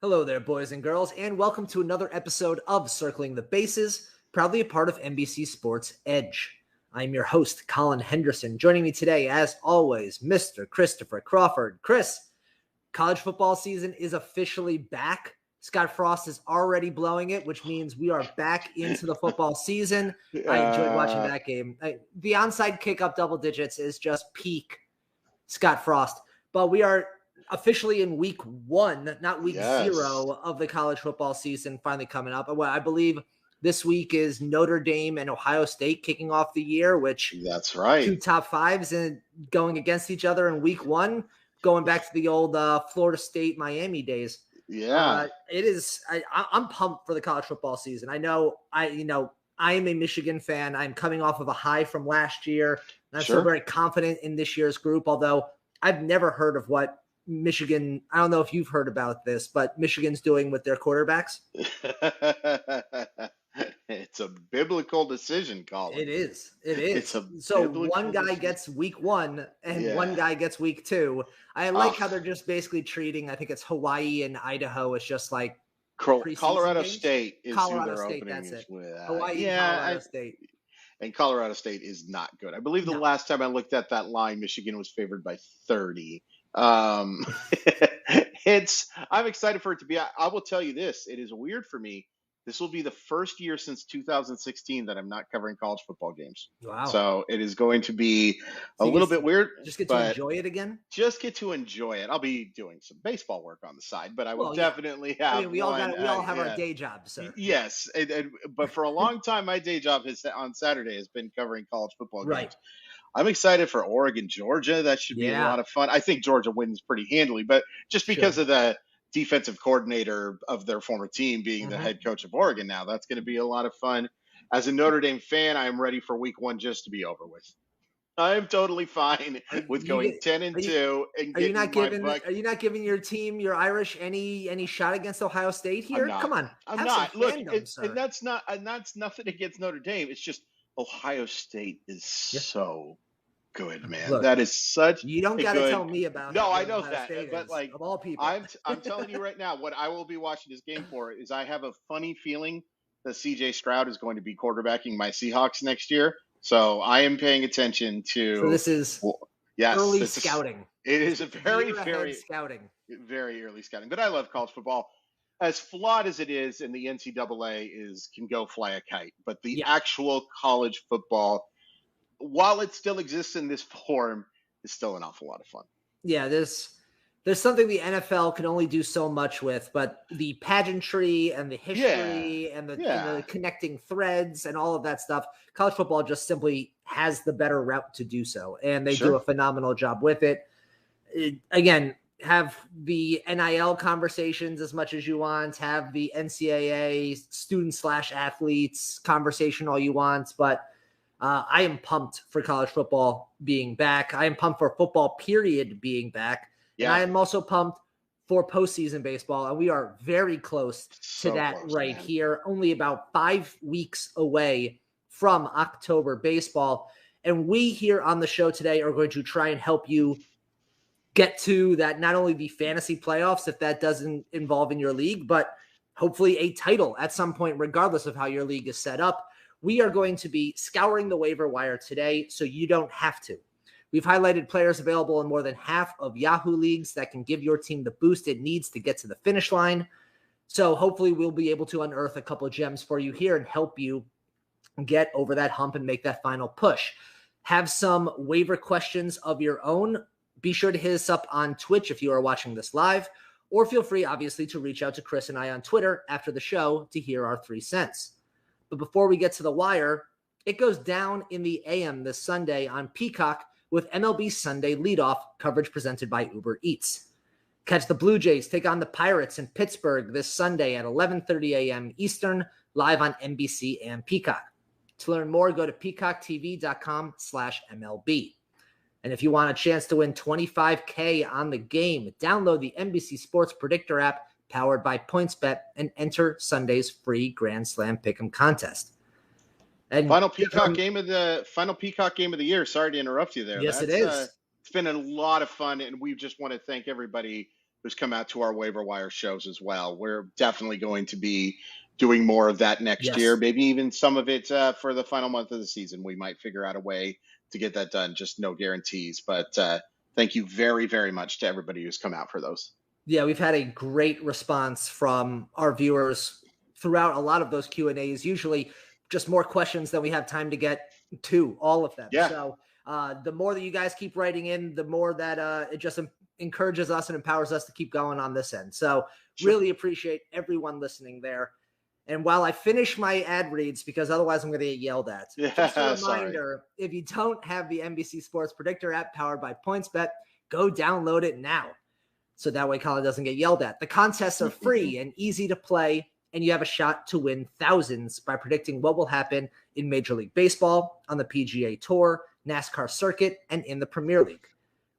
Hello there, boys and girls, and welcome to another episode of Circling the Bases, proudly a part of NBC Sports Edge. I'm your host, Colin Henderson. Joining me today, as always, Mr. Christopher Crawford. Chris, college football season is officially back. Scott Frost is already blowing it, which means we are back into the football season. I enjoyed watching that game. The onside kick up double digits is just peak Scott Frost, but we are officially in week one, not week zero of the college football season finally coming up. I believe this week is Notre Dame and Ohio State kicking off the year, which that's right. Two top fives and going against each other in week one, going back to the old Florida State, Miami days. Yeah, it is. I'm pumped for the college football season. I know I am a Michigan fan. I'm coming off of a high from last year. And I'm still very confident in this year's group, although I've never heard of what Michigan, I don't know if you've heard about this, but Michigan's doing with their quarterbacks. It's a biblical decision, Colin. It is. So one guy gets week one and one guy gets week two. I like how they're just basically treating, I think it's Hawaii and Idaho. It's just like Colorado State is Colorado who they're State, opening that's it. with. Hawaii, Colorado State. And Colorado State is not good. I believe the last time I looked at that line, Michigan was favored by 30. I'm excited for it to be. I will tell you this. It is weird for me. This will be the first year since 2016 that I'm not covering college football games. Wow. So it is going to be a little bit weird. Just get to enjoy it again? Just get to enjoy it. I'll be doing some baseball work on the side, but I will definitely have we all have our day jobs, sir. Yes. But for a long time, my day job on Saturday has been covering college football games. Right. I'm excited for Oregon, Georgia. That should be a lot of fun. I think Georgia wins pretty handily, but just because of the defensive coordinator of their former team being the head coach of Oregon now, that's going to be a lot of fun. As a Notre Dame fan, I'm ready for week one just to be over with. I'm totally fine with going 10-2 and getting Are you not giving your team, your Irish, any shot against Ohio State here? Come on, I'm not. Look, and that's nothing against Notre Dame. It's just Ohio State is so good, man. Look, that is such. You don't got to tell me about. No, I know that, but like of all people, I'm telling you right now, what I will be watching this game for is I have a funny feeling that C.J. Stroud is going to be quarterbacking my Seahawks next year. So I am paying attention to. So this is early scouting. It is a very scouting, very early scouting. But I love college football. As flawed as it is, and the NCAA can go fly a kite, but the actual college football, while it still exists in this form, is still an awful lot of fun. Yeah, there's something the NFL can only do so much with, but the pageantry and the history and the connecting threads and all of that stuff, college football just simply has the better route to do so, and they do a phenomenal job with it. Again, have the NIL conversations as much as you want, have the NCAA student/athletes conversation all you want, but I am pumped for college football being back. I am pumped for football period being back. Yeah. And I am also pumped for postseason baseball. And we are very close to that here, only about 5 weeks away from October baseball. And we here on the show today are going to try and help you get to that, not only the fantasy playoffs, if that doesn't involve in your league, but hopefully a title at some point, regardless of how your league is set up. We are going to be scouring the waiver wire today, so you don't have to. We've highlighted players available in more than half of Yahoo leagues that can give your team the boost it needs to get to the finish line. So hopefully we'll be able to unearth a couple of gems for you here and help you get over that hump and make that final push. Have some waiver questions of your own? Be sure to hit us up on Twitch if you are watching this live, or feel free, obviously, to reach out to Chris and I on Twitter after the show to hear our 3 cents. But before we get to the wire, it goes down in the AM this Sunday on Peacock with MLB Sunday leadoff coverage presented by Uber Eats. Catch the Blue Jays take on the Pirates in Pittsburgh this Sunday at 11:30 a.m. Eastern, live on NBC and Peacock. To learn more, go to peacocktv.com/MLB. And if you want a chance to win $25K on the game, download the NBC Sports Predictor app powered by PointsBet and enter Sunday's free Grand Slam Pick'em contest. And final Peacock game of the year. Sorry to interrupt you there. Yes, it is. It's been a lot of fun, and we just want to thank everybody who's come out to our waiver wire shows as well. We're definitely going to be doing more of that next year, maybe even some of it for the final month of the season. We might figure out a way to get that done, just no guarantees. But thank you very, very much to everybody who's come out for those. Yeah, we've had a great response from our viewers throughout a lot of those Q&As, usually just more questions than we have time to get to all of them. Yeah. So the more that you guys keep writing in, the more that it just encourages us and empowers us to keep going on this end. So really appreciate everyone listening there. And while I finish my ad reads, because otherwise I'm going to get yelled at, just a reminder, if you don't have the NBC Sports Predictor app powered by PointsBet, go download it now. So that way Colin doesn't get yelled at. The contests are free and easy to play, and you have a shot to win thousands by predicting what will happen in Major League Baseball, on the PGA Tour, NASCAR circuit, and in the Premier League.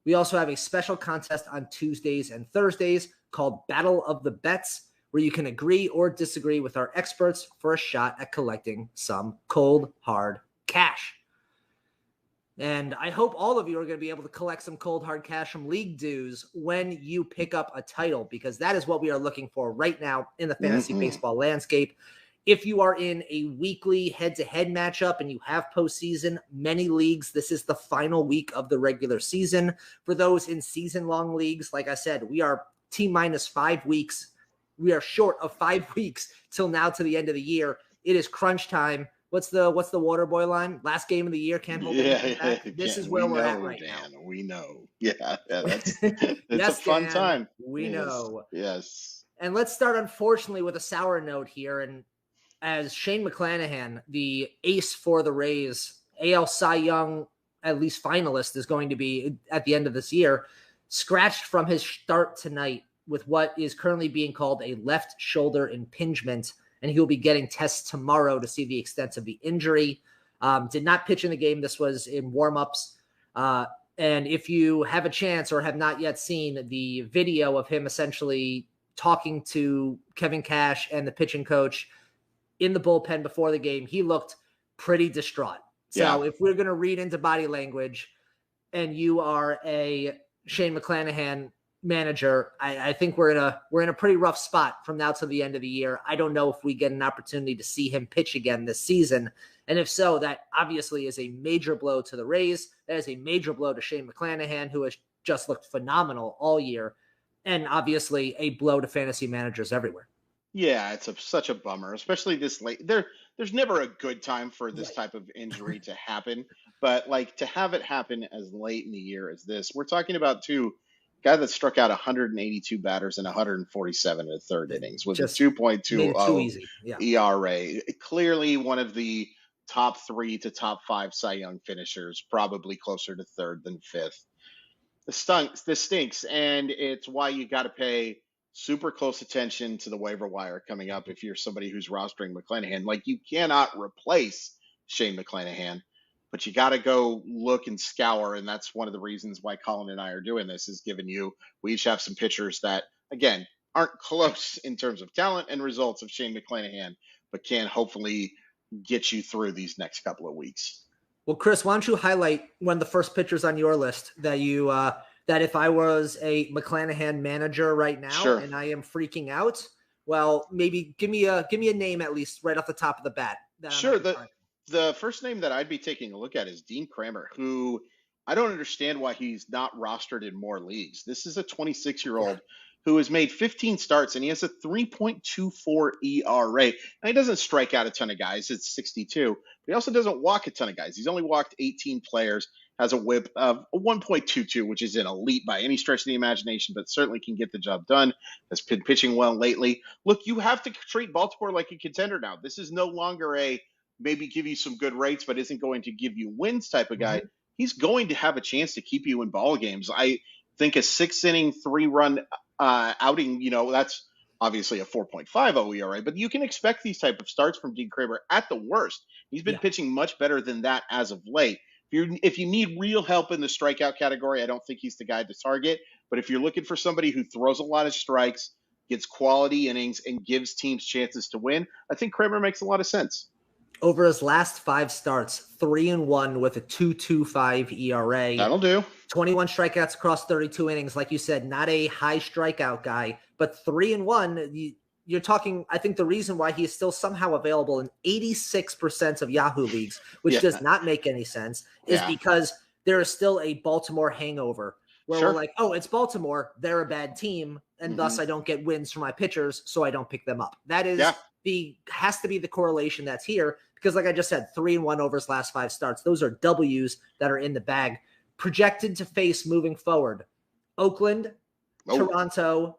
We also have a special contest on Tuesdays and Thursdays called Battle of the Bets, where you can agree or disagree with our experts for a shot at collecting some cold, hard cash. And I hope all of you are going to be able to collect some cold, hard cash from league dues when you pick up a title, because that is what we are looking for right now in the fantasy baseball landscape. If you are in a weekly head-to-head matchup and you have postseason, many leagues, this is the final week of the regular season. For those in season-long leagues, like I said, we are T-minus 5 weeks. We are short of 5 weeks till now to the end of the year. It is crunch time. What's the water boy line? Last game of the year, can't hold anything back. This is where we're at right now. We know. Yeah, that's it's a fun time. We know. Yes. And let's start, unfortunately, with a sour note here. And as Shane McClanahan, the ace for the Rays, AL Cy Young, at least finalist, is going to be at the end of this year, scratched from his start tonight with what is currently being called a left shoulder impingement. And he will be getting tests tomorrow to see the extent of the injury. Did not pitch in the game. This was in warmups. And if you have a chance or have not yet seen the video of him essentially talking to Kevin Cash and the pitching coach in the bullpen before the game, he looked pretty distraught. So if we're going to read into body language and you are a Shane McClanahan manager, I think we're in a pretty rough spot from now to the end of the year. I don't know if we get an opportunity to see him pitch again this season. And if so, that obviously is a major blow to the Rays. That is a major blow to Shane McClanahan, who has just looked phenomenal all year. And obviously a blow to fantasy managers everywhere. Yeah, it's such a bummer, especially this late. There's never a good time for this type of injury to happen. But like to have it happen as late in the year as this, we're talking about guy that struck out 182 batters in 147 in the third innings with just a 2.20 ERA. Clearly one of the top 3 to top 5 Cy Young finishers, probably closer to third than fifth. This stinks, and it's why you got to pay super close attention to the waiver wire coming up if you're somebody who's rostering McClanahan. Like, you cannot replace Shane McClanahan, but you got to go look and scour, and that's one of the reasons why Colin and I are doing this, is giving you, we each have some pitchers that, again, aren't close in terms of talent and results of Shane McClanahan, but can hopefully get you through these next couple of weeks. Well, Chris, why don't you highlight one of the first pitchers on your list that you that if I was a McClanahan manager right now and I am freaking out, well, maybe give me a name at least right off the top of the bat. Sure. The first name that I'd be taking a look at is Dean Kramer, who I don't understand why he's not rostered in more leagues. This is a 26-year-old who has made 15 starts, and he has a 3.24 ERA. And he doesn't strike out a ton of guys. It's 62. But he also doesn't walk a ton of guys. He's only walked 18 players, has a whip of a 1.22, which is an elite by any stretch of the imagination, but certainly can get the job done. Has been pitching well lately. Look, you have to treat Baltimore like a contender now. This is no longer a maybe give you some good rates, but isn't going to give you wins type of guy. He's going to have a chance to keep you in ball games. I think a 6-inning, 3-run outing, that's obviously a 4.50 ERA, but you can expect these type of starts from Dean Kramer at the worst. He's been pitching much better than that as of late. If you need real help in the strikeout category, I don't think he's the guy to target. But if you're looking for somebody who throws a lot of strikes, gets quality innings, and gives teams chances to win, I think Kramer makes a lot of sense. Over his last 5 starts, 3-1 with a 2.25 ERA. That'll do. 21 strikeouts across 32 innings. Like you said, not a high strikeout guy, but 3-1. You're talking, I think the reason why he is still somehow available in 86% of Yahoo leagues, which does not make any sense, is because there is still a Baltimore hangover where we're like, oh, it's Baltimore. They're a bad team. And thus I don't get wins for my pitchers. So I don't pick them up. That is has to be the correlation that's here. Because like I just said, 3-1 over his last 5 starts. Those are W's that are in the bag. Projected to face moving forward: Oakland, Toronto,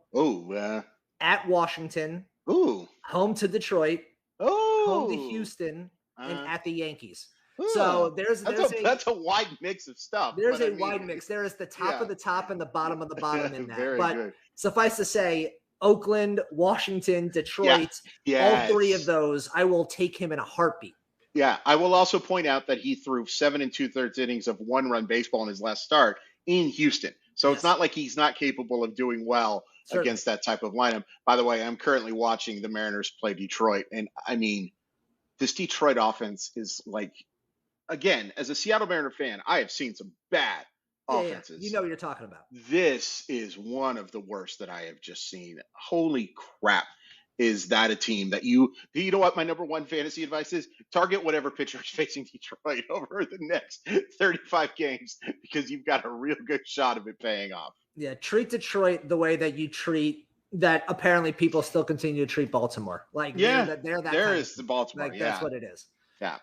at Washington, home to Detroit, home to Houston, and at the Yankees. So that's a wide mix of stuff. There's a wide mix. There is the top of the top and the bottom of the bottom in that. But good. Suffice to say, Oakland, Washington, Detroit, all 3 of those, I will take him in a heartbeat. Yeah, I will also point out that he threw 7 2/3 innings of 1-run baseball in his last start in Houston. So it's not like he's not capable of doing well against that type of lineup. By the way, I'm currently watching the Mariners play Detroit. And I mean, this Detroit offense is like, again, as a Seattle Mariner fan, I have seen some bad offenses. You know what you're talking about. This is one of the worst that I have just seen. Holy crap. Is that a team that you know what my number 1 fantasy advice is? Target whatever pitcher is facing Detroit over the next 35 games because you've got a real good shot of it paying off. Yeah, treat Detroit the way that you treat that apparently people still continue to treat Baltimore. Like they're that there is the Baltimore. Like that's what it is. Yeah.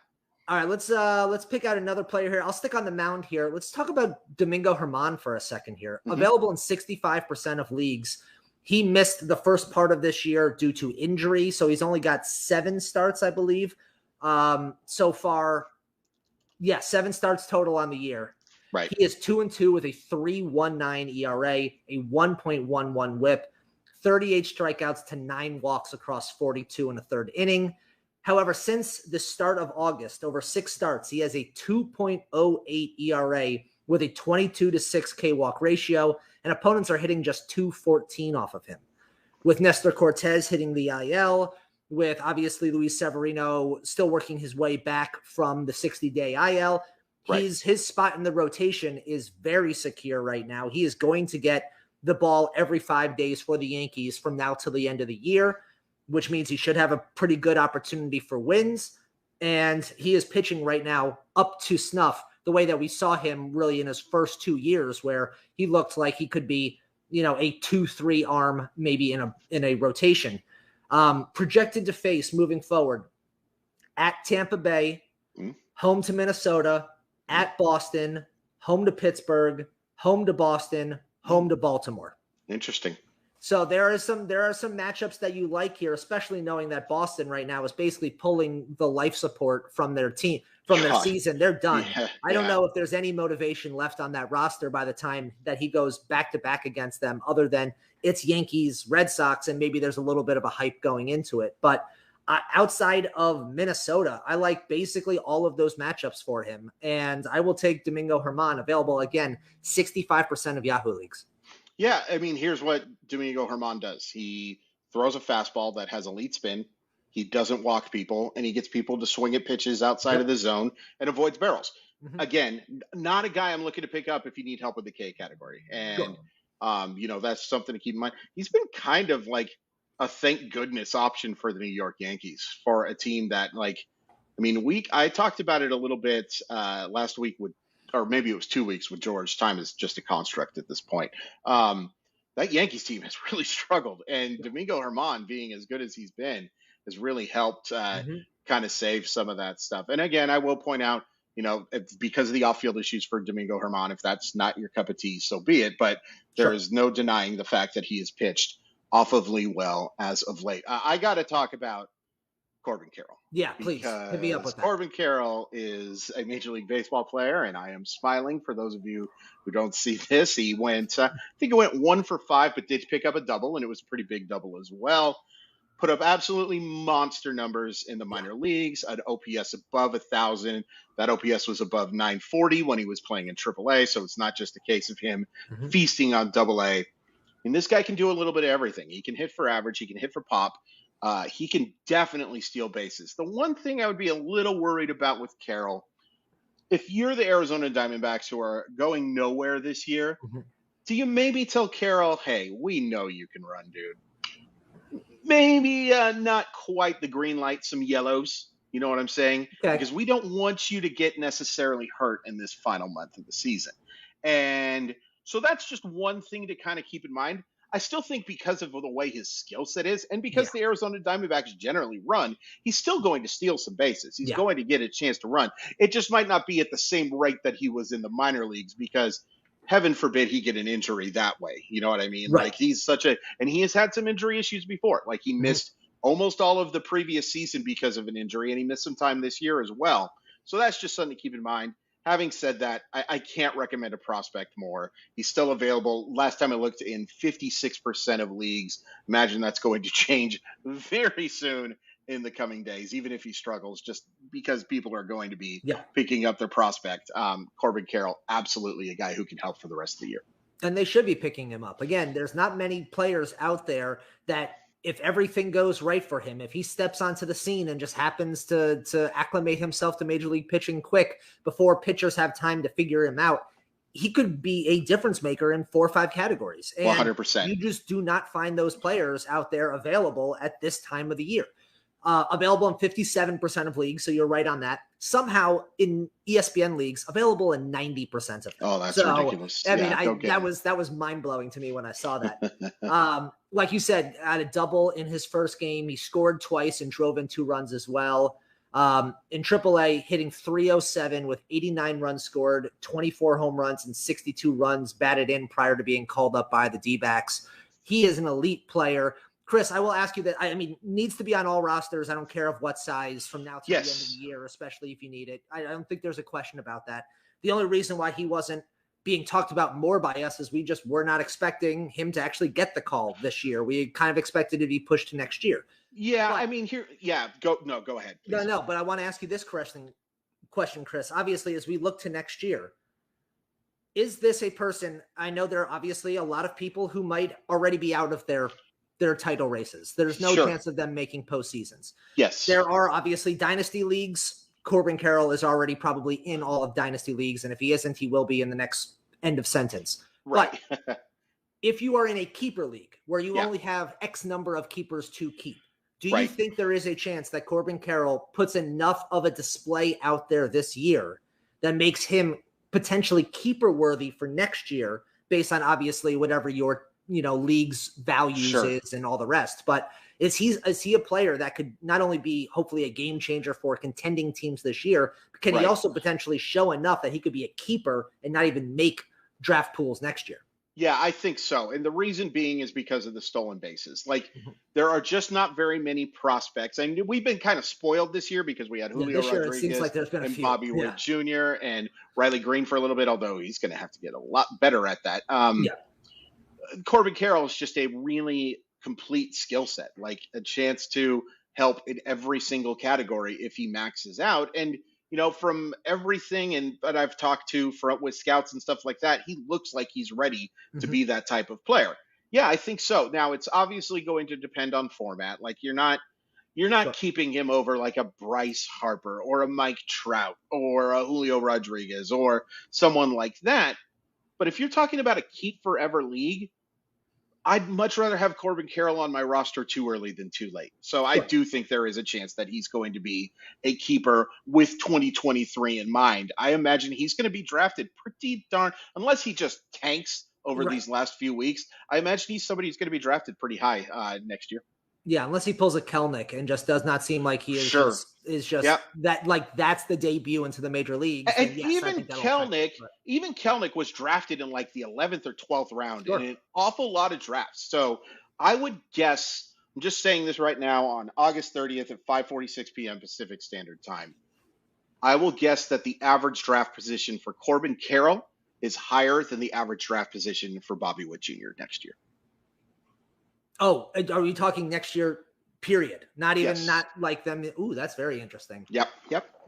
All right, let's pick out another player here. I'll stick on the mound here. Let's talk about Domingo Hermann for a second here. Available in 65% of leagues. He missed the first part of this year due to injury, so he's only got 7 starts, I believe, so far. Yeah, 7 starts total on the year. Right. He is 2-2 with a 3.19 ERA, a 1.11 WHIP, 38 strikeouts to 9 walks across 42 and a third inning. However, since the start of August, over 6 starts, he has a 2.08 ERA with a 22-6 K-walk ratio, and opponents are hitting just 214 off of him. With Nestor Cortez hitting the IL, with obviously Luis Severino still working his way back from the 60-day IL, his spot in the rotation is very secure right now. He is going to get the ball every 5 days for the Yankees from now till the end of the year, which means he should have a pretty good opportunity for wins. And he is pitching right now up to snuff the way that we saw him really in his first 2 years, where he looked like he could be, a 2-3 arm maybe in a rotation. Projected to face moving forward at Tampa Bay, home to Minnesota, at Boston, home to Pittsburgh, home to Boston, home to Baltimore. Interesting. So there are some matchups that you like here, especially knowing that Boston right now is basically pulling the life support from their team, from their season. They're done. I don't know if there's any motivation left on that roster by the time that he goes back-to-back against them, other than it's Yankees, Red Sox, and maybe there's a little bit of a hype going into it. But outside of Minnesota, I like basically all of those matchups for him. And I will take Domingo Hermann, available, again, 65% of Yahoo leagues. Yeah, I mean, here's what Domingo Hermann does. He throws a fastball that has elite spin. He doesn't walk people, and he gets people to swing at pitches outside of the zone and avoids barrels. Again, not a guy I'm looking to pick up if you need help with the K category. And, that's something to keep in mind. He's been kind of like a thank goodness option for the New York Yankees, for a team that, I talked about it a little bit last week or maybe it was 2 weeks with George. Time is just a construct at this point. That Yankees team has really struggled, and Domingo Hermann, being as good as he's been, has really helped kind of save some of that stuff. And again, I will point out, because of the off-field issues for Domingo Hermann, if that's not your cup of tea, so be it. But there is no denying the fact that he has pitched awfully well as of late. I got to talk about Corbin Carroll. Yeah, please hit me up with that. Corbin Carroll is a Major League Baseball player, and I am smiling for those of you who don't see this. He went, I think he went 1 for 5, but did pick up a double, and it was a pretty big double as well. Put up absolutely monster numbers in the minor leagues, an OPS above 1,000. That OPS was above 940 when he was playing in AAA, so it's not just a case of him feasting on AA. And this guy can do a little bit of everything. He can hit for average. He can hit for pop. He can definitely steal bases. The one thing I would be a little worried about with Carroll, if you're the Arizona Diamondbacks who are going nowhere this year, do you maybe tell Carroll, hey, we know you can run, dude. Maybe not quite the green light, some yellows. You know what I'm saying? Okay. Because we don't want you to get necessarily hurt in this final month of the season. And so that's just one thing to kind of keep in mind. I still think because of the way his skill set is, and because the Arizona Diamondbacks generally run, he's still going to steal some bases. He's going to get a chance to run. It just might not be at the same rate that he was in the minor leagues, because heaven forbid he get an injury that way. You know what I mean? Right. Like, he's and he has had some injury issues before. Like, he missed almost all of the previous season because of an injury, and he missed some time this year as well. So that's just something to keep in mind. Having said that, I can't recommend a prospect more. He's still available. Last time I looked, in 56% of leagues. Imagine that's going to change very soon in the coming days, even if he struggles, just because people are going to be picking up their prospect. Corbin Carroll, absolutely a guy who can help for the rest of the year. And they should be picking him up. Again, there's not many players out there that, if everything goes right for him, if he steps onto the scene and just happens to acclimate himself to major league pitching quick before pitchers have time to figure him out, he could be a difference maker in 4 or 5 categories. And 100%. You just do not find those players out there available at this time of the year. Available in 57% of leagues, so you're right on that. Somehow in ESPN leagues, available in 90% of them. Oh, that's ridiculous. I mean, that was mind-blowing to me when I saw that. Like you said, had a double in his first game. He scored twice and drove in 2 runs as well. In AAA, hitting .307 with 89 runs scored, 24 home runs, and 62 runs batted in prior to being called up by the D-backs. He is an elite player. Chris, I will ask you that, I mean, needs to be on all rosters. I don't care of what size from now to the end of the year, especially if you need it. I don't think there's a question about that. The only reason why he wasn't being talked about more by us is we just were not expecting him to actually get the call this year. We kind of expected it to be pushed to next year. Yeah, but, I mean, go ahead. Please. No, but I want to ask you this question, Chris. Obviously, as we look to next year, is this a person, I know there are obviously a lot of people who might already be out of their title races. There's no chance of them making postseasons. Yes. There are obviously dynasty leagues. Corbin Carroll is already probably in all of dynasty leagues, and if he isn't, he will be in the next end of sentence. Right. But if you are in a keeper league where you only have X number of keepers to keep, do you think there is a chance that Corbin Carroll puts enough of a display out there this year that makes him potentially keeper worthy for next year, based on obviously whatever your league's values is and all the rest? But is he a player that could not only be hopefully a game changer for contending teams this year, but can he also potentially show enough that he could be a keeper and not even make draft pools next year? Yeah, I think so. And the reason being is because of the stolen bases. Like, there are just not very many prospects. I mean, we've been kind of spoiled this year because we had Julio Rodriguez, it seems like there's been a and few. Bobby Witt Jr. and Riley Green for a little bit, although he's going to have to get a lot better at that. Corbin Carroll is just a really complete skill set, like a chance to help in every single category if he maxes out. And, from everything that I've talked to with scouts and stuff like that, he looks like he's ready to be that type of player. Yeah, I think so. Now, it's obviously going to depend on format. Like, you're not keeping him over like a Bryce Harper or a Mike Trout or a Julio Rodriguez or someone like that. But if you're talking about a keep forever league, I'd much rather have Corbin Carroll on my roster too early than too late. So I do think there is a chance that he's going to be a keeper with 2023 in mind. I imagine he's going to be drafted pretty unless he just tanks over these last few weeks. I imagine he's somebody who's going to be drafted pretty high next year. Yeah, unless he pulls a Kelnick and just does not seem like he is that, like, that's the debut into the major leagues. And even Kelnick was drafted in like the 11th or 12th round in an awful lot of drafts. So I would guess, I'm just saying this right now on August 30th at 5:46 p.m. Pacific Standard Time, I will guess that the average draft position for Corbin Carroll is higher than the average draft position for Bobby Witt Jr. next year. Oh, are we talking next year, period? Not even, not like them. Ooh, that's very interesting. Yep.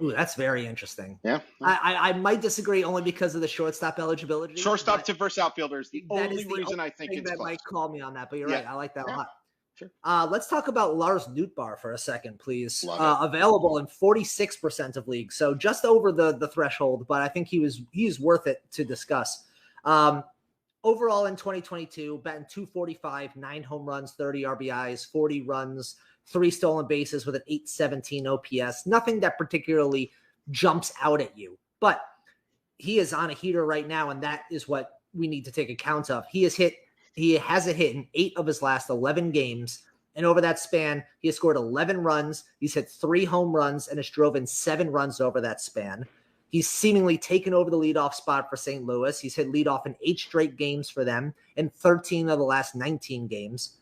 Ooh, that's very interesting. Yeah. I might disagree only because of the shortstop eligibility. Shortstop to versus outfielder is the only reason I think it's that might call me on that, but you're right. I like that a lot. Sure. Let's talk about Lars Nootbaar for a second, please. Available in 46% of leagues, so just over the threshold, but I think he's worth it to discuss. Overall in 2022, batting .245, 9 home runs, 30 RBIs, 40 runs, 3 stolen bases with an .817 OPS. Nothing that particularly jumps out at you, but he is on a heater right now, and that is what we need to take account of. He has a hit in 8 of his last 11 games, and over that span, he has scored 11 runs. He's hit 3 home runs and has driven 7 runs over that span. He's seemingly taken over the leadoff spot for St. Louis. He's hit leadoff in 8 straight games for them in 13 of the last 19 games.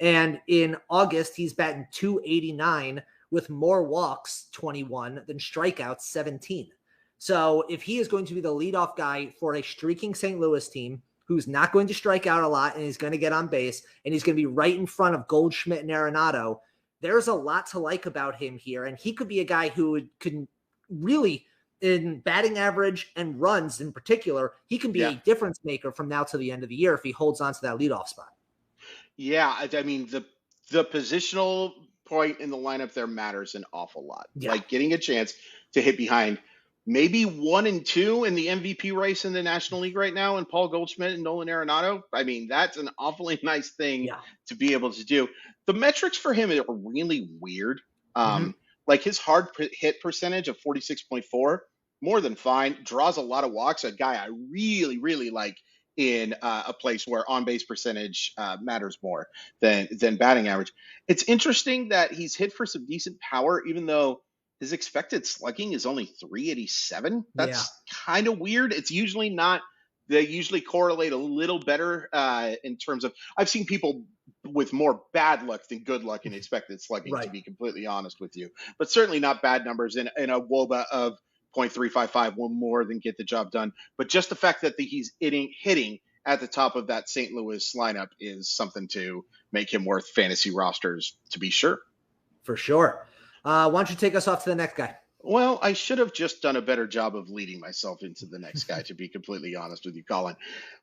And in August, he's batting .289 with more walks, 21, than strikeouts, 17. So if he is going to be the leadoff guy for a streaking St. Louis team who's not going to strike out a lot and he's going to get on base and he's going to be right in front of Goldschmidt and Arenado, there's a lot to like about him here. And he could be a guy who could really, in batting average and runs in particular, he can be a difference maker from now to the end of the year if he holds on to that leadoff spot. Yeah, I mean, the positional point in the lineup there matters an awful lot. Yeah. Like getting a chance to hit behind maybe 1 and 2 in the MVP race in the National League right now, and Paul Goldschmidt and Nolan Arenado. I mean, that's an awfully nice thing to be able to do. The metrics for him are really weird. Like his hard hit percentage of 46.4, more than fine, draws a lot of walks, a guy I really, really like in a place where on-base percentage matters more than batting average. It's interesting that he's hit for some decent power, even though his expected slugging is only 387. That's kind of weird. It's usually not. They usually correlate a little better in terms of, I've seen people with more bad luck than good luck in expected slugging, to be completely honest with you. But certainly not bad numbers in a WOBA of .355 will more than get the job done. But just the fact that he's hitting at the top of that St. Louis lineup is something to make him worth fantasy rosters, to be sure. For sure. Why don't you take us off to the next guy? Well, I should have just done a better job of leading myself into the next guy, to be completely honest with you, Colin.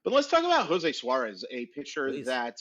But let's talk about Jose Suarez, a pitcher that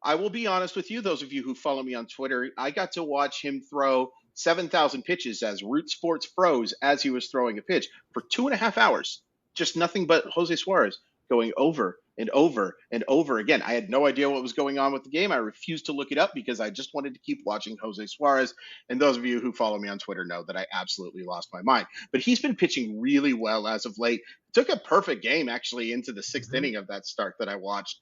I will be honest with you, those of you who follow me on Twitter, I got to watch him throw 7,000 pitches as Root Sports froze as he was throwing a pitch for 2.5 hours. Just nothing but Jose Suarez going over and over and over again. I had no idea what was going on with the game. I refused to look it up because I just wanted to keep watching Jose Suarez. And those of you who follow me on Twitter know that I absolutely lost my mind. But he's been pitching really well as of late. Took a perfect game, actually, into the 6th inning of that start that I watched.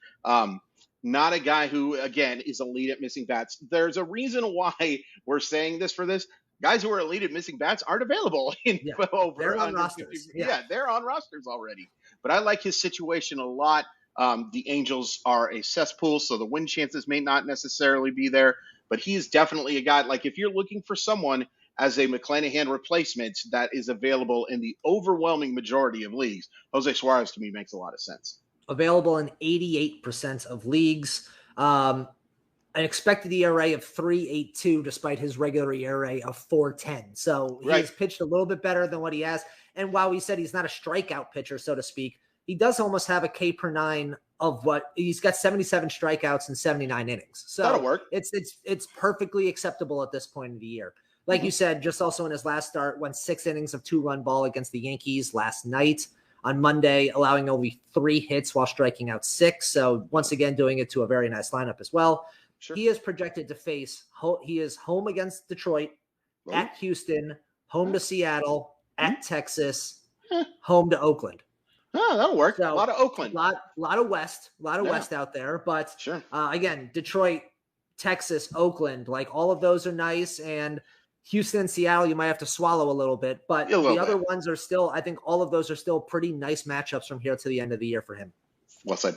Not a guy who, again, is elite at missing bats. There's a reason why we're saying this for this. Guys who are elite at missing bats aren't available they're on rosters. They're on rosters already. But I like his situation a lot. The Angels are a cesspool, so the win chances may not necessarily be there. But he is definitely a guy, like if you're looking for someone as a McClanahan replacement that is available in the overwhelming majority of leagues, Jose Suarez to me makes a lot of sense. Available in 88% of leagues. An expected ERA of 3.82 despite his regular ERA of 4.10. So he's pitched a little bit better than what he has. And while we said he's not a strikeout pitcher, so to speak, he does almost have a K per 9 of what he's got 77 strikeouts in 79 innings. So that'll work. It's perfectly acceptable at this point of the year. Like you said, just also in his last start, went 6 innings of 2-run ball against the Yankees last night on Monday, allowing only 3 hits while striking out 6. So once again, doing it to a very nice lineup as well. Sure. He is projected to face, he is home against Detroit, at Houston, home to Seattle, at Texas, home to Oakland. Oh, that'll work. So, a lot of Oakland. A lot of West. A lot of West out there. But again, Detroit, Texas, Oakland, like all of those are nice. And Houston and Seattle, you might have to swallow a little bit. But the other ones are still, I think all of those are still pretty nice matchups from here to the end of the year for him. Well said.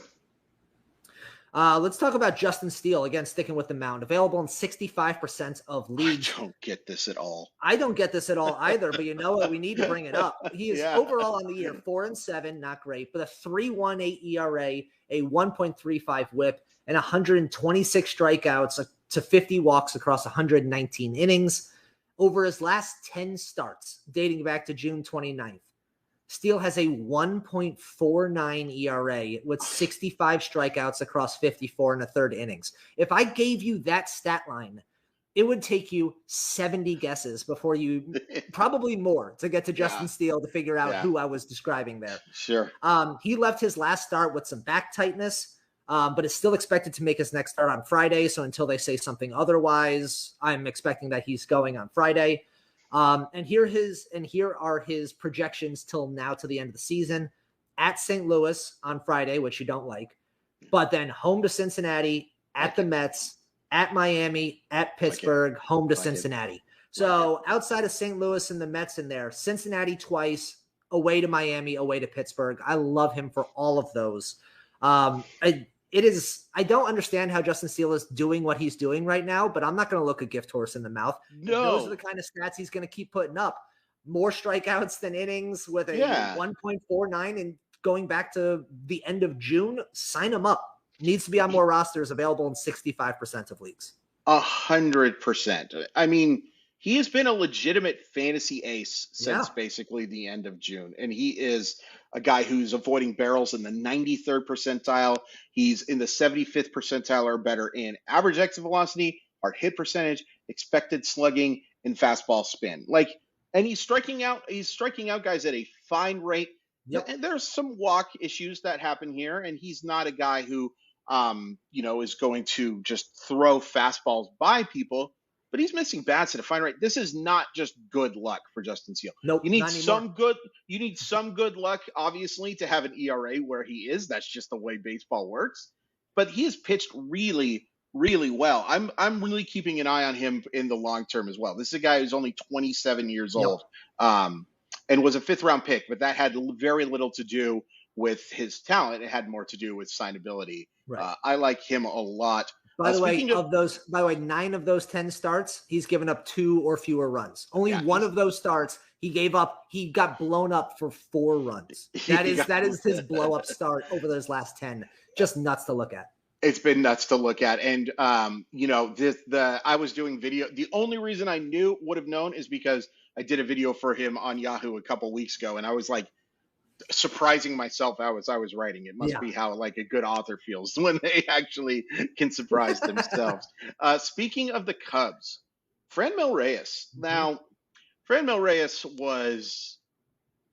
Let's talk about Justin Steele, again, sticking with the mound. Available in 65% of leagues. I don't get this at all. I don't get this at all either, but you know what? We need to bring it up. He is overall on the year 4-7, not great, but a 3.18 ERA, a 1.35 whip, and 126 strikeouts to 50 walks across 119 innings over his last 10 starts, dating back to June 29th. Steele has a 1.49 ERA with 65 strikeouts across 54 and a third innings. If I gave you that stat line, it would take you 70 guesses before you, probably more, to get to Justin Steele to figure out who I was describing there. Sure. He left his last start with some back tightness, but is still expected to make his next start on Friday. So until they say something otherwise, I'm expecting that he's going on Friday. And here are his projections till now to the end of the season. At St. Louis on Friday, which you don't like, but then home to Cincinnati, at the Mets, at Miami, at Pittsburgh, home to Cincinnati. So outside of St. Louis and the Mets in there, Cincinnati twice, away to Miami, away to Pittsburgh. I love him for all of those. I don't understand how Justin Steele is doing what he's doing right now, but I'm not going to look a gift horse in the mouth. No. Those are the kind of stats he's going to keep putting up. More strikeouts than innings with a 1.49 and going back to the end of June. Sign him up. Needs to be on more rosters, available in 65% of leagues. 100%. I mean, he has been a legitimate fantasy ace since basically the end of June. And he is a guy who's avoiding barrels in the 93rd percentile. He's in the 75th percentile or better in average exit velocity, hard hit percentage, expected slugging, and fastball spin. And he's striking out guys at a fine rate. Yep. And there's some walk issues that happen here. And he's not a guy who, is going to just throw fastballs by people, but he's missing bats at a fine rate. This is not just good luck for Justin Steele. Nope, you need some good luck, obviously, to have an ERA where he is. That's just the way baseball works. But he has pitched really, really well. I'm really keeping an eye on him in the long term as well. This is a guy who's only 27 years old, and was a 5th round pick, but that had very little to do with his talent. It had more to do with signability. Right. I like him a lot. By the way, 9 of those 10 starts, he's given up 2 or fewer runs. Only one of those starts he got blown up for 4 runs. That is his blow up start over those last 10. Just nuts to look at. It's been nuts to look at. And, I was doing video. The only reason I would have known is because I did a video for him on Yahoo a couple weeks ago. And I was like, surprising myself as I was writing. It must be how a good author feels when they actually can surprise themselves. Speaking of the Cubs, Franmil Reyes. Now, Franmil Reyes was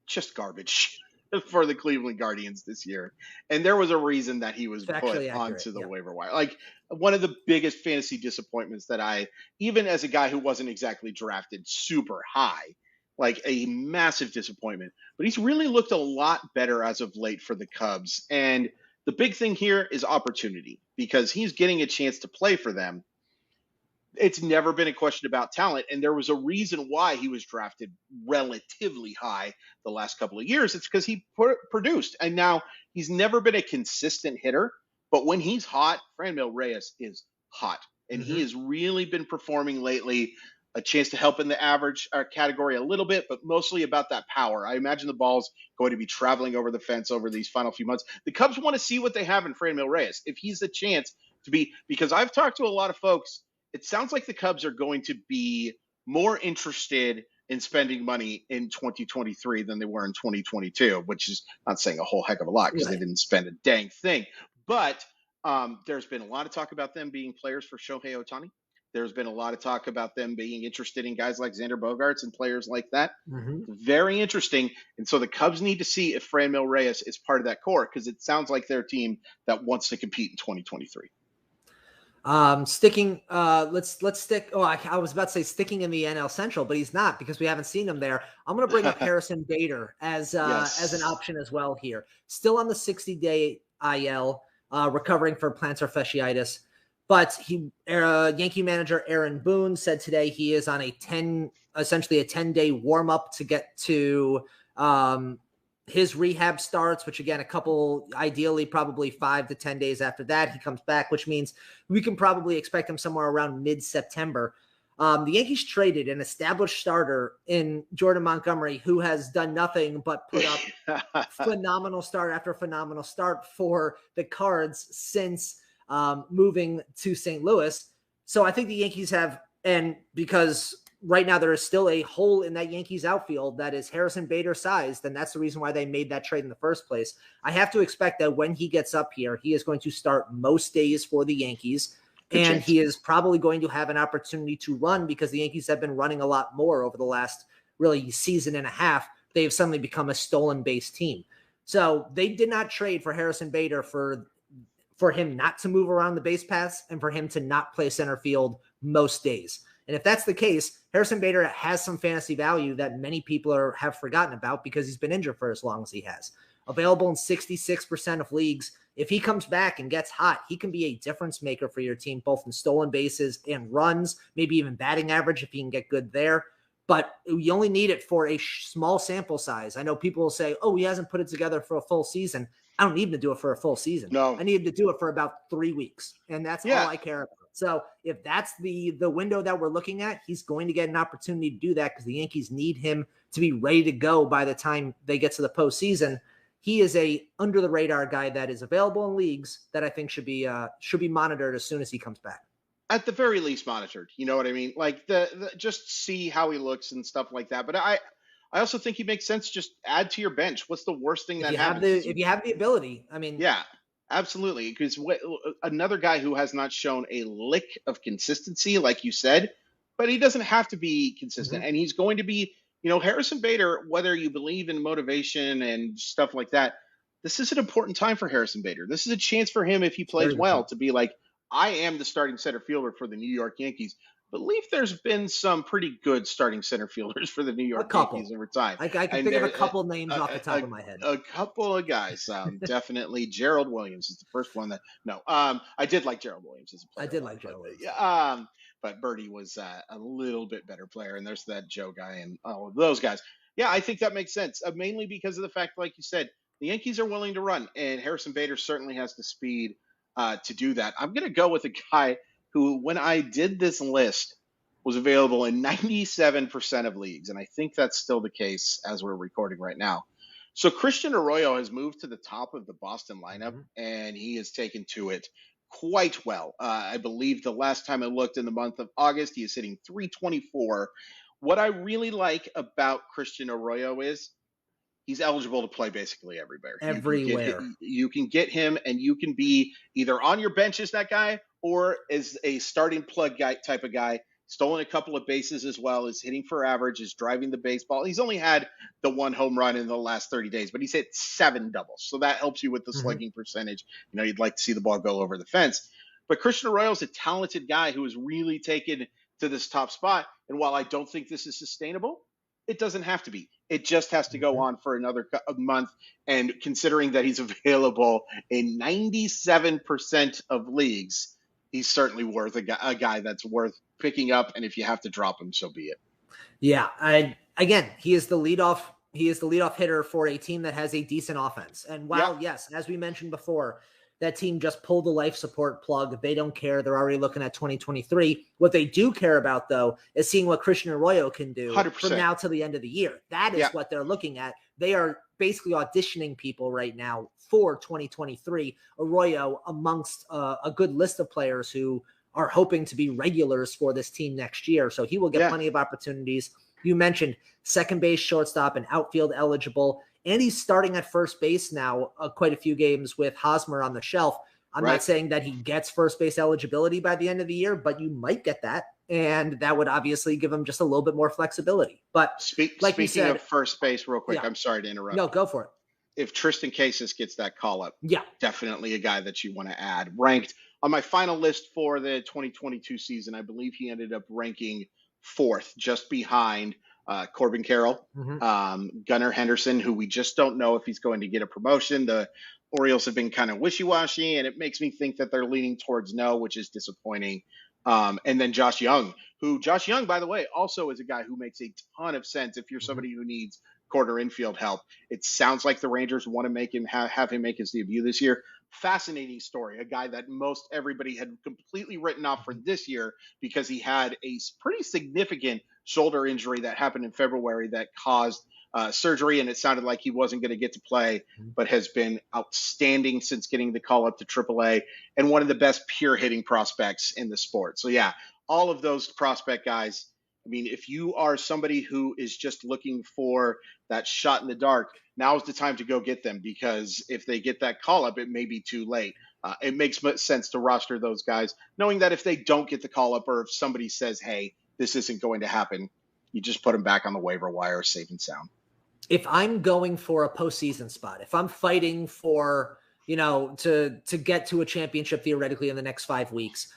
just garbage for the Cleveland Guardians this year. And there was a reason that he was put onto the waiver wire. One of the biggest fantasy disappointments that even as a guy who wasn't exactly drafted super high, a massive disappointment. But he's really looked a lot better as of late for the Cubs. And the big thing here is opportunity, because he's getting a chance to play for them. It's never been a question about talent. And there was a reason why he was drafted relatively high the last couple of years. It's because he produced. And now he's never been a consistent hitter. But when he's hot, Franmil Reyes is hot. And he has really been performing lately. A chance to help in the average category a little bit, but mostly about that power. I imagine the ball's going to be traveling over the fence over these final few months. The Cubs want to see what they have in Franmil Reyes. If he's the chance to be, because I've talked to a lot of folks, it sounds like the Cubs are going to be more interested in spending money in 2023 than they were in 2022, which is not saying a whole heck of a lot because they didn't spend a dang thing. But there's been a lot of talk about them being players for Shohei Ohtani. There's been a lot of talk about them being interested in guys like Xander Bogaerts and players like that. Very interesting. And so the Cubs need to see if Franmil Reyes is part of that core, because it sounds like they're a team that wants to compete in 2023. Let's stick. I was about to say sticking in the NL Central, but he's not, because we haven't seen him there. I'm going to bring up Harrison Bader as an option as well here. Still on the 60-day IL, recovering from plantar fasciitis. But Yankee manager Aaron Boone said today he is on essentially a 10-day warm-up to get to his rehab starts, which again, ideally probably 5 to 10 days after that, he comes back, which means we can probably expect him somewhere around mid-September. The Yankees traded an established starter in Jordan Montgomery, who has done nothing but put up phenomenal start after phenomenal start for the Cards since moving to St. Louis. So I think the Yankees have, and because right now there is still a hole in that Yankees outfield that is Harrison Bader sized, and that's the reason why they made that trade in the first place. I have to expect that when he gets up here, he is going to start most days for the Yankees, and he is probably going to have an opportunity to run because the Yankees have been running a lot more over the last really season and a half. They've suddenly become a stolen base team. So they did not trade for Harrison Bader for him not to move around the base paths and for him to not play center field most days. And if that's the case, Harrison Bader has some fantasy value that many people have forgotten about because he's been injured for as long as he has. Available in 66% of leagues. If he comes back and gets hot, he can be a difference maker for your team, both in stolen bases and runs, maybe even batting average if he can get good there. But you only need it for a small sample size. I know people will say, oh, he hasn't put it together for a full season. I don't need him to do it for a full season. No. I need him to do it for about 3 weeks. And that's all I care about. So if that's the window that we're looking at, he's going to get an opportunity to do that because the Yankees need him to be ready to go by the time they get to the postseason. He is a under the radar guy that is available in leagues that I think should be monitored as soon as he comes back. At the very least monitored. You know what I mean? Like the just see how he looks and stuff like that. But I also think he makes sense. Just add to your bench. What's the worst thing that happens? If you have the ability, I mean, yeah, absolutely. Because another guy who has not shown a lick of consistency, like you said, but he doesn't have to be consistent, and he's going to be. You know, Harrison Bader. Whether you believe in motivation and stuff like that, this is an important time for Harrison Bader. This is a chance for him if he plays well to be like, I am the starting center fielder for the New York Yankees. Believe there's been some pretty good starting center fielders for the New York Yankees over time. I can think of a couple names off the top of my head. A couple of guys. Definitely Gerald Williams is the first one that I did like Gerald Williams as a player. I did like Gerald Williams. Yeah. But Birdie was a little bit better player, and there's that Joe guy and all of those guys. Yeah, I think that makes sense. Mainly because of the fact, like you said, the Yankees are willing to run, and Harrison Bader certainly has the speed to do that. I'm going to go with a guy who, when I did this list, was available in 97% of leagues, and I think that's still the case as we're recording right now. So Christian Arroyo has moved to the top of the Boston lineup, and he has taken to it quite well. I believe the last time I looked in the month of August, he is hitting .324. What I really like about Christian Arroyo is he's eligible to play basically everywhere. You can get him, and you can be either on your bench as that guy or as a starting plug guy type of guy. Stolen a couple of bases as well, is hitting for average, is driving the baseball. He's only had the one home run in the last 30 days, but he's hit 7 doubles. So that helps you with the slugging percentage. You know, you'd like to see the ball go over the fence. But Christian Arroyo is a talented guy who has really taken to this top spot. And while I don't think this is sustainable, it doesn't have to be. It just has to go on for another month. And considering that he's available in 97% of leagues, he's certainly worth a guy that's worth picking up. And if you have to drop him, so be it. Yeah. Again, he is the leadoff hitter for a team that has a decent offense. And while, yes, as we mentioned before, that team just pulled the life support plug. They don't care. They're already looking at 2023. What they do care about, though, is seeing what Christian Arroyo can do 100%. From now to the end of the year. That is what they're looking at. They are basically auditioning people right now for 2023. Arroyo amongst a good list of players who are hoping to be regulars for this team next year. So he will get plenty of opportunities. You mentioned second base, shortstop, and outfield eligible. And he's starting at first base now quite a few games with Hosmer on the shelf. I'm not saying that he gets first base eligibility by the end of the year, but you might get that. And that would obviously give him just a little bit more flexibility. But speaking of first base, real quick, I'm sorry to interrupt. No, go for it. If Tristan Casas gets that call up, definitely a guy that you want to add. Ranked on my final list for the 2022 season, I believe he ended up ranking 4th, just behind Corbin Carroll, Gunnar Henderson, who we just don't know if he's going to get a promotion. The Orioles have been kind of wishy-washy, and it makes me think that they're leaning towards no, which is disappointing. And then Josh Young, by the way, also is a guy who makes a ton of sense if you're somebody who needs corner infield help. It sounds like the Rangers want to make him have him make his debut this year. Fascinating story. A guy that most everybody had completely written off for this year because he had a pretty significant shoulder injury that happened in February that caused surgery, and it sounded like he wasn't going to get to play, but has been outstanding since getting the call up to AAA and one of the best pure hitting prospects in the sport. So yeah, all of those prospect guys, I mean, if you are somebody who is just looking for that shot in the dark, now is the time to go get them, because if they get that call up, it may be too late. It makes sense to roster those guys, knowing that if they don't get the call up, or if somebody says, hey, this isn't going to happen, you just put them back on the waiver wire safe and sound. If I'm going for a postseason spot, if I'm fighting for, to get to a championship theoretically in the next 5 weeks,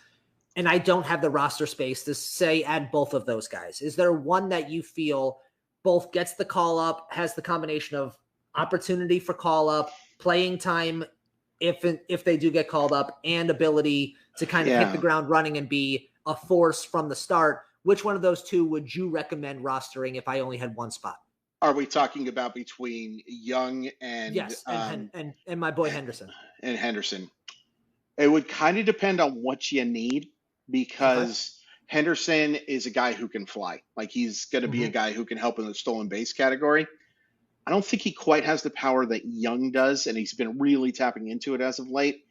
and I don't have the roster space to say add both of those guys, is there one that you feel both gets the call up, has the combination of opportunity for call up, playing time if they do get called up, and ability to kind of hit the ground running and be a force from the start? Which one of those two would you recommend rostering if I only had one spot? Are we talking about between Young and yes, and my boy Henderson? And Henderson. It would kind of depend on what you need, because Henderson is a guy who can fly. Like, he's going to be a guy who can help in the stolen base category. I don't think he quite has the power that Young does, and he's been really tapping into it as of late.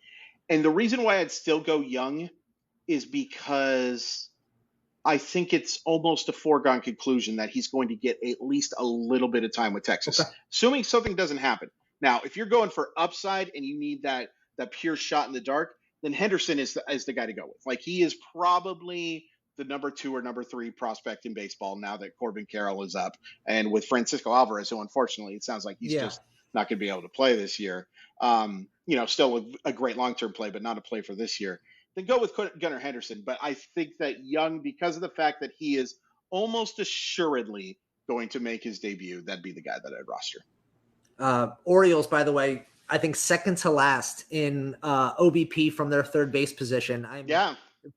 And the reason why I'd still go Young is because I think it's almost a foregone conclusion that he's going to get at least a little bit of time with Texas, assuming something doesn't happen. Now, if you're going for upside and you need that pure shot in the dark, then Henderson is the guy to go with. Like, he is probably the number 2 or number 3 prospect in baseball now that Corbin Carroll is up, and with Francisco Alvarez, who unfortunately it sounds like he's just not going to be able to play this year. Still a great long-term play, but not a play for this year. Then go with Gunnar Henderson. But I think that Young, because of the fact that he is almost assuredly going to make his debut, that'd be the guy that I'd roster. Orioles, by the way, I think second to last in OBP from their third base position.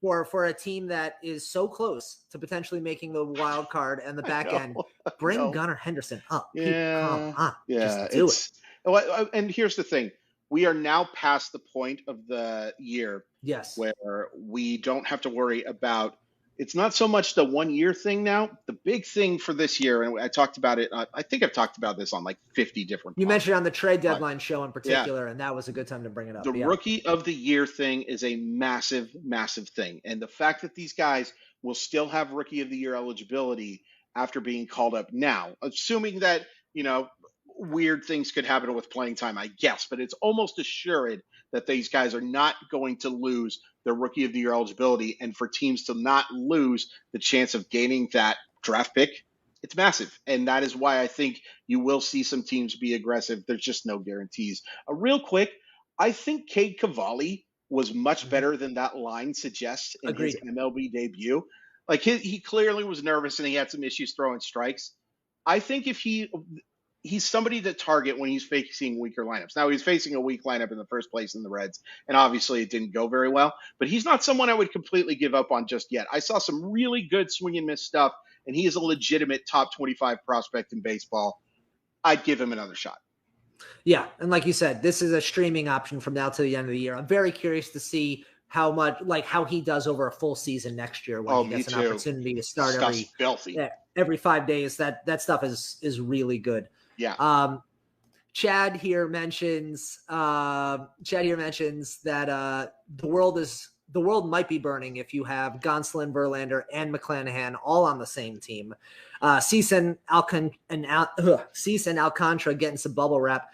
For a team that is so close to potentially making the wild card and the back end, bring Gunnar Henderson up. Come on. Just do it. And here's the thing. We are now past the point of the year where we don't have to worry about, it's not so much the 1 year thing now. The big thing for this year, and I talked about it, I think I've talked about this on like 50 different You mentioned on the trade deadline show in particular, and that was a good time to bring it up. The rookie of the year thing is a massive, massive thing. And the fact that these guys will still have rookie of the year eligibility after being called up now, assuming that, weird things could happen with playing time, I guess, but it's almost assured that these guys are not going to lose their rookie of the year eligibility. And for teams to not lose the chance of gaining that draft pick, it's massive. And that is why I think you will see some teams be aggressive. There's just no guarantees. Real quick, I think Cade Cavalli was much better than that line suggests in his MLB debut. Like, he clearly was nervous and he had some issues throwing strikes. I think if he's somebody to target when he's facing weaker lineups. Now, he's facing a weak lineup in the first place in the Reds, and obviously it didn't go very well, but he's not someone I would completely give up on just yet. I saw some really good swing and miss stuff, and he is a legitimate top 25 prospect in baseball. I'd give him another shot. Yeah, and like you said, this is a streaming option from now to the end of the year. I'm very curious to see how he does over a full season next year when he gets an opportunity to start every 5 days. That stuff is really good. Yeah. Chad here mentions that the world might be burning if you have Gonsolin, Verlander, and McClanahan all on the same team. Cease and Alcantara getting some bubble wrap.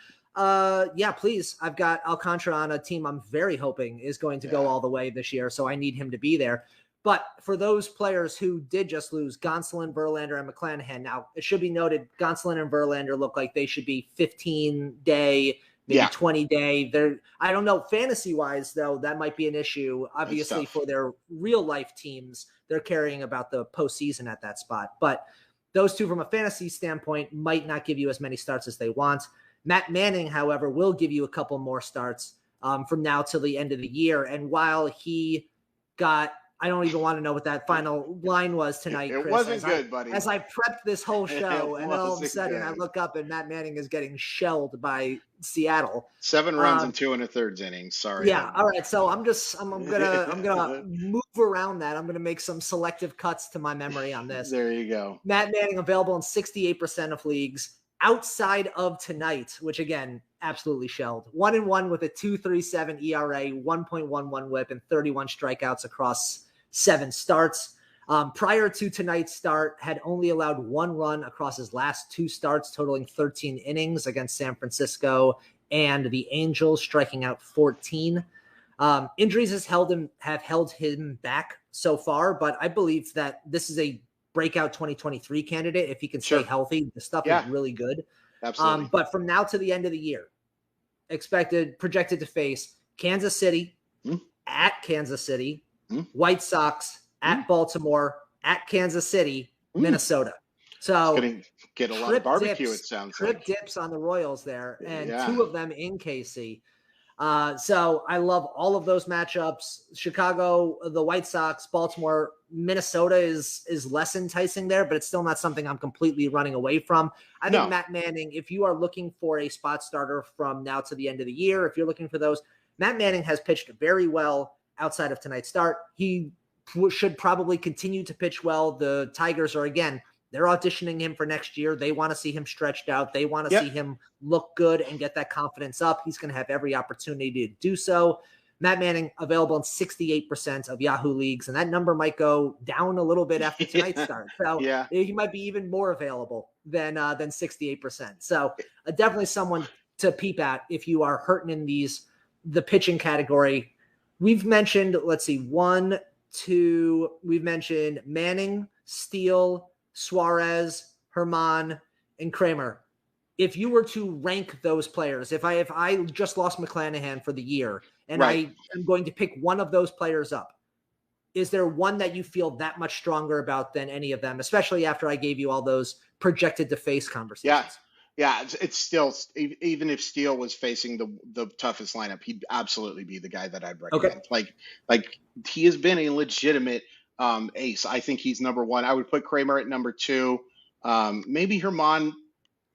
Please. I've got Alcantara on a team I'm very hoping is going to go all the way this year, so I need him to be there. But for those players who did just lose, Gonsolin, Verlander, and McClanahan, now it should be noted, Gonsolin and Verlander look like they should be 15-day, maybe 20-day. I don't know, fantasy-wise, though, that might be an issue. Obviously, for their real-life teams, they're carrying about the postseason at that spot. But those two, from a fantasy standpoint, might not give you as many starts as they want. Matt Manning, however, will give you a couple more starts from now till the end of the year. And while he got – I don't even want to know what that final line was tonight, Chris. It wasn't good, buddy. As I prepped this whole show, and then all of a sudden I look up and Matt Manning is getting shelled by Seattle. 7 runs and 2 1/3 innings. Sorry. Yeah. All right. So I'm gonna move around that. I'm gonna make some selective cuts to my memory on this. There you go. Matt Manning available in 68% of leagues outside of tonight, which again, absolutely shelled. 1-1 with a 2.37 ERA, 1.11 WHIP, and 31 strikeouts across 7 starts. Prior to tonight's start, had only allowed 1 run across his last 2 starts, totaling 13 innings against San Francisco and the Angels, striking out 14. Injuries have held him back so far, but I believe that this is a breakout 2023 candidate. If he can stay healthy, the stuff is really good. Absolutely. But from now to the end of the year, projected to face Kansas City, at Kansas City, White Sox, at Baltimore, at Kansas City, Minnesota. So it's going to get a lot of barbecue, dips, it sounds trip like. dips on the Royals there, and 2 of them in KC. So I love all of those matchups. Chicago, the White Sox, Baltimore, Minnesota is less enticing there, but it's still not something I'm completely running away from. I think Matt Manning, if you are looking for a spot starter from now to the end of the year, if you're looking for those, Matt Manning has pitched very well outside of tonight's start. He should probably continue to pitch well. The Tigers are, again, they're auditioning him for next year. They want to see him stretched out. They want to see him look good and get that confidence up. He's going to have every opportunity to do so. Matt Manning available in 68% of Yahoo leagues, and that number might go down a little bit after tonight's start. So he might be even more available than 68%. So definitely someone to peep at if you are hurting in the pitching category. We've mentioned, we've mentioned Manning, Steele, Suarez, Hermann, and Kramer. If you were to rank those players, if I just lost McClanahan for the year and I am going to pick one of those players up, is there one that you feel that much stronger about than any of them, especially after I gave you all those projected to face conversations? Yeah, it's still, even if Steele was facing the toughest lineup, he'd absolutely be the guy that I'd recommend. Like he has been a legitimate ace. I think he's number 1. I would put Kramer at number 2, maybe Hermann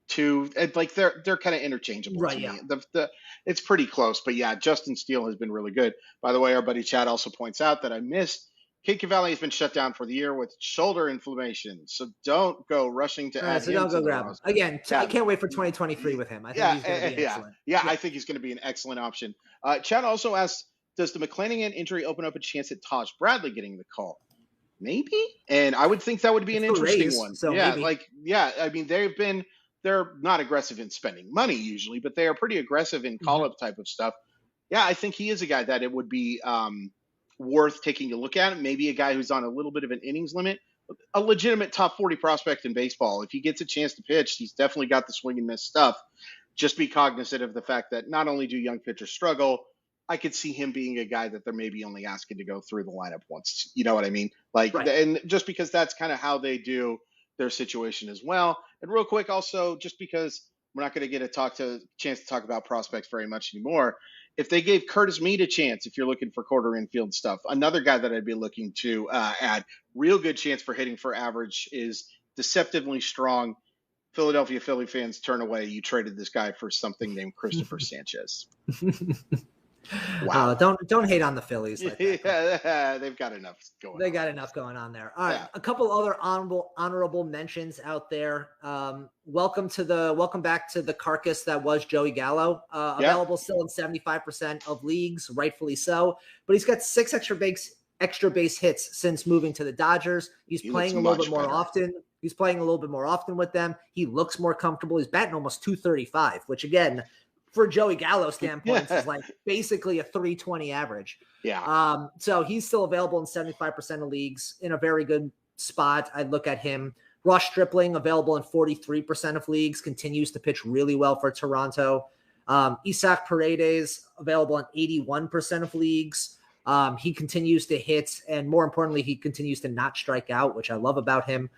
2. Like they're kind of interchangeable to me. It's pretty close, but Justin Steele has been really good. By the way, our buddy Chad also points out that I missed Kid Cavalli has been shut down for the year with shoulder inflammation, so don't go rushing to add him. So don't go grab him. Again, I can't wait for 2023 with him. I think he's going to be excellent. I think he's going to be an excellent option. Chad also asked, does the McClanahan injury open up a chance at Taj Bradley getting the call? Maybe. And I would think that would be an interesting one. So I mean, they're not aggressive in spending money usually, but they are pretty aggressive in call-up type of stuff. Yeah, I think he is a guy that it would be worth taking a look at. Maybe a guy who's on a little bit of an innings limit, a legitimate top 40 prospect in baseball. If he gets a chance to pitch, he's definitely got the swing and miss stuff. Just be cognizant of the fact that not only do young pitchers struggle, I could see him being a guy that they're maybe only asking to go through the lineup once. You know what I mean? And just because that's kind of how they do their situation as well. And real quick, also, just because we're not going to get a chance to talk about prospects very much anymore, if they gave Curtis Mead a chance, if you're looking for quarter infield stuff, another guy that I'd be looking to add, real good chance for hitting for average, is deceptively strong. Philadelphia Philly fans, turn away. You traded this guy for something named Christopher Sanchez. Wow. Don't hate on the Phillies. Like that. They've got enough going on. They got enough going on there. All right. A couple other honorable mentions out there. Welcome back to the carcass that was Joey Gallo. Available still in 75% of leagues, rightfully so. But he's got 6 extra base hits since moving to the Dodgers. He's playing a little bit more often. He's playing a little bit more often with them. He looks more comfortable. He's batting almost 235, which again, for Joey Gallo standpoint, is like basically a 320 average. So he's still available in 75% of leagues, in a very good spot. I'd look at him. Ross Stripling, available in 43% of leagues, continues to pitch really well for Toronto. Isaac Paredes, available in 81% of leagues. He continues to hit, and more importantly, he continues to not strike out, which I love about him.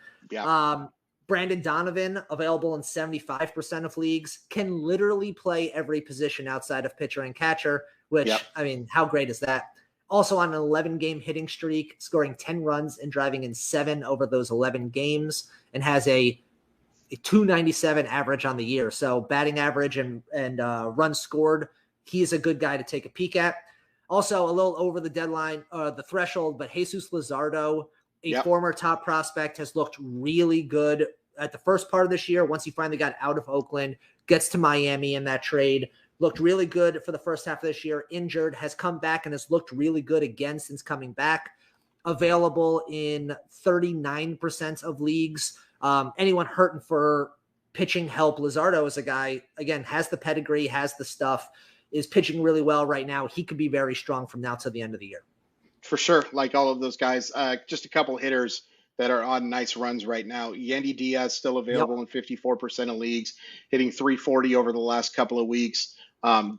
Brandon Donovan, available in 75% of leagues, can literally play every position outside of pitcher and catcher, which, I mean, how great is that? Also on an 11-game hitting streak, scoring 10 runs and driving in 7 over those 11 games, and has a 297 average on the year. So batting average and runs scored, he's a good guy to take a peek at. Also, a little over the deadline, the threshold, but Jesus Luzardo, a former top prospect, has looked really good at the first part of this year. Once he finally got out of Oakland, gets to Miami in that trade, looked really good for the first half of this year. Injured, has come back and has looked really good again since coming back. available in 39% of leagues. Anyone hurting for pitching help, Luzardo is a guy, again, has the pedigree, has the stuff, is pitching really well right now. He could be very strong from now to the end of the year. For sure, like all of those guys. Just a couple hitters that are on nice runs right now. Yandy Diaz still available in 54% of leagues, hitting 340 over the last couple of weeks.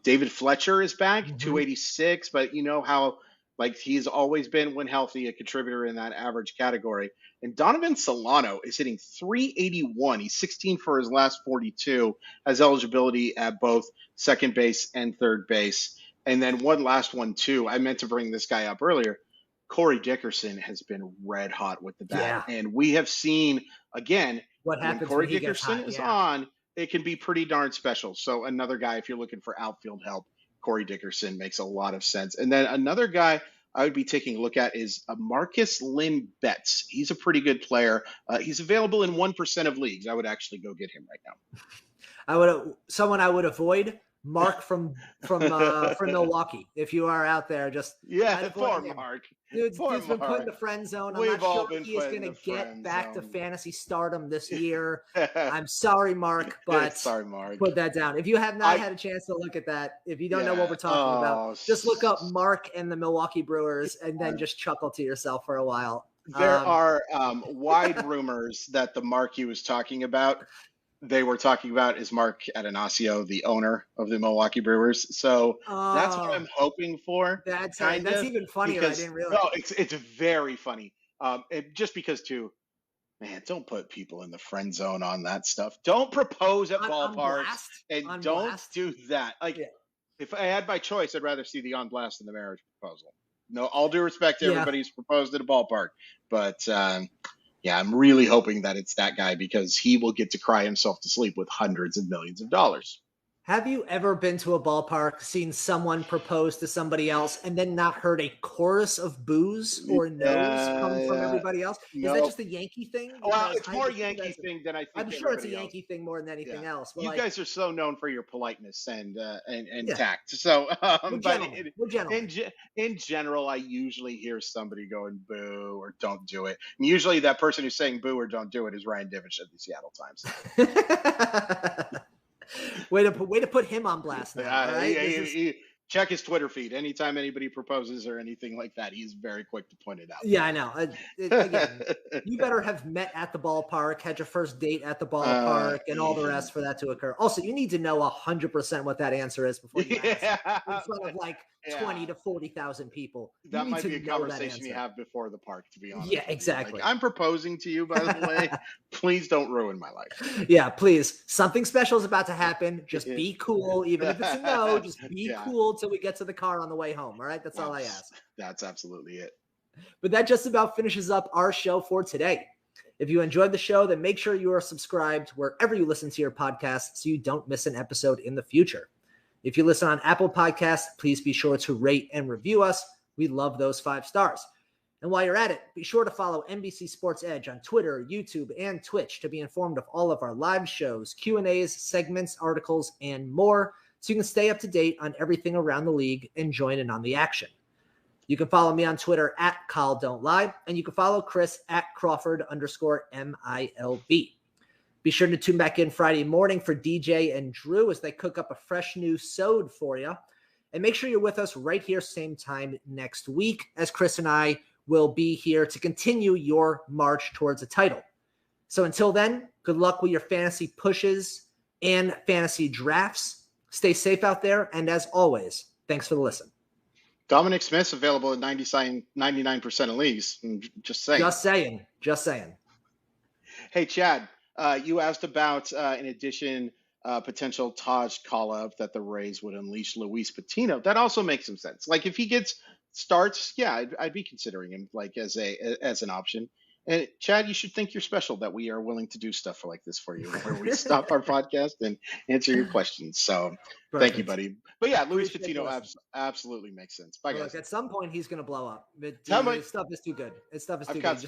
David Fletcher is back, 286, but you know how like he's always been, when healthy, a contributor in that average category. And Donovan Solano is hitting 381. He's 16 for his last 42, has eligibility at both second base and third base. And then one last one, too. I meant to bring this guy up earlier. Corey Dickerson has been red hot with the bat. Yeah. And we have seen, again, what happens when Corey Dickerson is on, it can be pretty darn special. So another guy, if you're looking for outfield help, Corey Dickerson makes a lot of sense. And then another guy I would be taking a look at is Marcus Lynn Betts. He's a pretty good player. He's available in 1% of leagues. I would actually go get him right now. Someone I would avoid. Mark from Milwaukee. If you are out there, just poor Mark. Dude's been put in the friend zone. I'm not sure he is going to get back to fantasy stardom this year. I'm sorry, Mark, but put that down. If you have not had a chance to look at that, if you don't know what we're talking about, just look up Mark and the Milwaukee Brewers and then just chuckle to yourself for a while. There are wide rumors that the Mark he was talking about, they were talking about is Mark Atanasio, the owner of the Milwaukee Brewers. So that's what I'm hoping for. That's even funnier. I didn't realize. No, it's very funny. Just because too, man, don't put people in the friend zone on that stuff. Don't propose at ballparks and don't do that. Like if I had my choice, I'd rather see the on blast than the marriage proposal. No, all due respect to everybody who's proposed at a ballpark, but I'm really hoping that it's that guy because he will get to cry himself to sleep with hundreds of millions of dollars. Have you ever been to a ballpark, seen someone propose to somebody else, and then not heard a chorus of boos or no's come from everybody else? Is that just a Yankee thing? Well, it's more Yankee thing than I think. I'm sure it's a Yankee thing more than anything else. But you guys are so known for your politeness and tact. So, we're gentlemen. In general, I usually hear somebody going boo or don't do it. And usually, that person who's saying boo or don't do it is Ryan Divish of the Seattle Times. Way to put him on blast now. Right? Check his Twitter feed. Anytime anybody proposes or anything like that, he's very quick to point it out. Yeah, I know. Again, you better have met at the ballpark, had your first date at the ballpark, and all the rest for that to occur. Also, you need to know 100% what that answer is before you ask in front of like 20 to 40,000 people. That might be a conversation you have before the park, to be honest. Yeah, exactly. Like, I'm proposing to you, by the way. Please don't ruin my life. Yeah, please. Something special is about to happen. Just be cool. Even if it's a no, just be cool till we get to the car on the way home. All right? That's all I ask. That's absolutely it. But that just about finishes up our show for today. If you enjoyed the show, then make sure you are subscribed wherever you listen to your podcast so you don't miss an episode in the future. If you listen on Apple Podcasts, please be sure to rate and review us. We love those 5 stars. And while you're at it, be sure to follow NBC Sports Edge on Twitter, YouTube, and Twitch to be informed of all of our live shows, Q&As, segments, articles, and more, so you can stay up to date on everything around the league and join in on the action. You can follow me on Twitter at KyleDon'tLie, and you can follow Chris at Crawford_MILB. Be sure to tune back in Friday morning for DJ and Drew as they cook up a fresh new sode for you. And make sure you're with us right here, same time next week, as Chris and I will be here to continue your march towards a title. So until then, good luck with your fantasy pushes and fantasy drafts. Stay safe out there. And as always, thanks for the listen. Dominic Smith's available at 99% of leagues. Just saying. Just saying. Hey, Chad. You asked about, in addition, potential Taj call-up that the Rays would unleash Luis Patino. That also makes some sense. Like if he gets starts, I'd be considering him like as an option. And Chad, you should think you're special that we are willing to do stuff like this for you, where we stop our podcast and answer your questions. So Thank you, buddy. But yeah, Luis Patino absolutely makes sense. Bye, guys. Look, at some point he's going to blow up. His stuff is too good. His stuff is too good.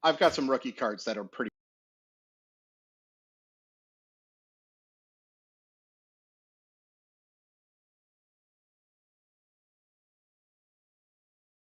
I've got some rookie cards that are pretty